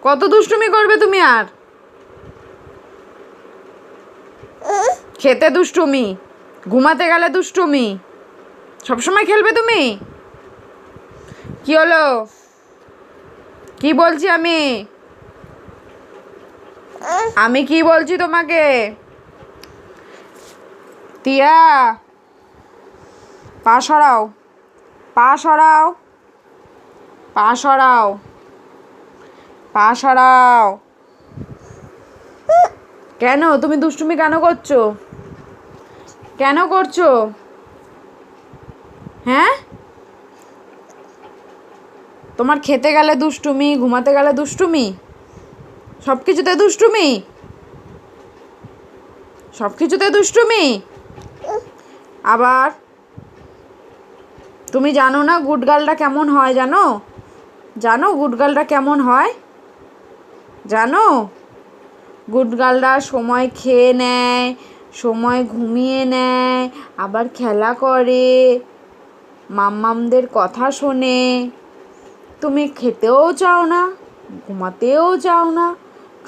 কত দুষ্টুমি করবে তুমি আর? খেতে দুষ্টুমি, ঘুমাতে গেলে দুষ্টুমি, সবসময় খেলবে তুমি? কি হলো? কি বলছি আমি? আমি কি বলছি তোমাকে? টিয়া, পা সরাও, পা সরাও, পা সরাও, পা সরাও। কেন তুমি দুষ্টুমি কেন করছো? কেন করছো? হ্যাঁ, তোমার খেতে গেলে দুষ্টুমি, ঘুমাতে গেলে দুষ্টুমি, সব কিছুতে দুষ্টুমি, সব কিছুতে দুষ্টুমি। আবার তুমি জানো না গুড গার্লটা কেমন হয়? জানো? জানো গুড গার্লটা কেমন হয়? জানো? গুড গার্লরা সময় খেয়ে নেয়, সময় ঘুমিয়ে নেয়, আবার খেলা করে, মাম্মামদের কথা শোনে। তুমি খেতেও চাও না, ঘুমাতেও চাও না,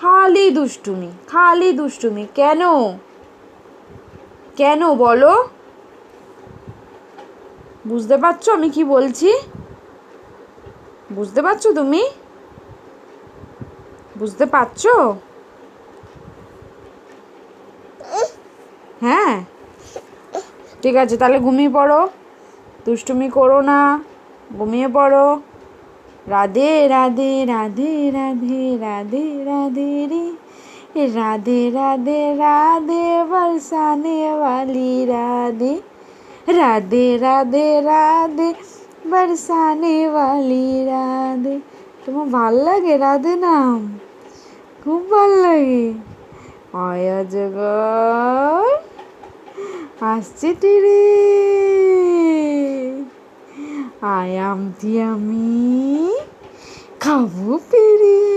খালি দুষ্টুমি, খালি দুষ্টুমি। কেন? কেন বলো? বুঝতে পারছো আমি কি বলছি? বুঝতে পারছো তুমি? বুঝতে পারছো? হ্যাঁ, ঠিক আছে, তাহলে ঘুমিয়ে পড়ো, দুষ্টুমি করো না, ঘুমিয়ে পড়ো। রাধে রাধে রাধে রাধে রাধে রাধে রে, राधे राधे राधे बरसाने वाली राधे, राधे राधे राधे बरसाने वाली राधे। তোমার ভাল লাগে রাধে নাম? খুব ভাল লাগে। আয় অজগর আসছে টিরে, আয় আমটি আমি খাবো পেরে।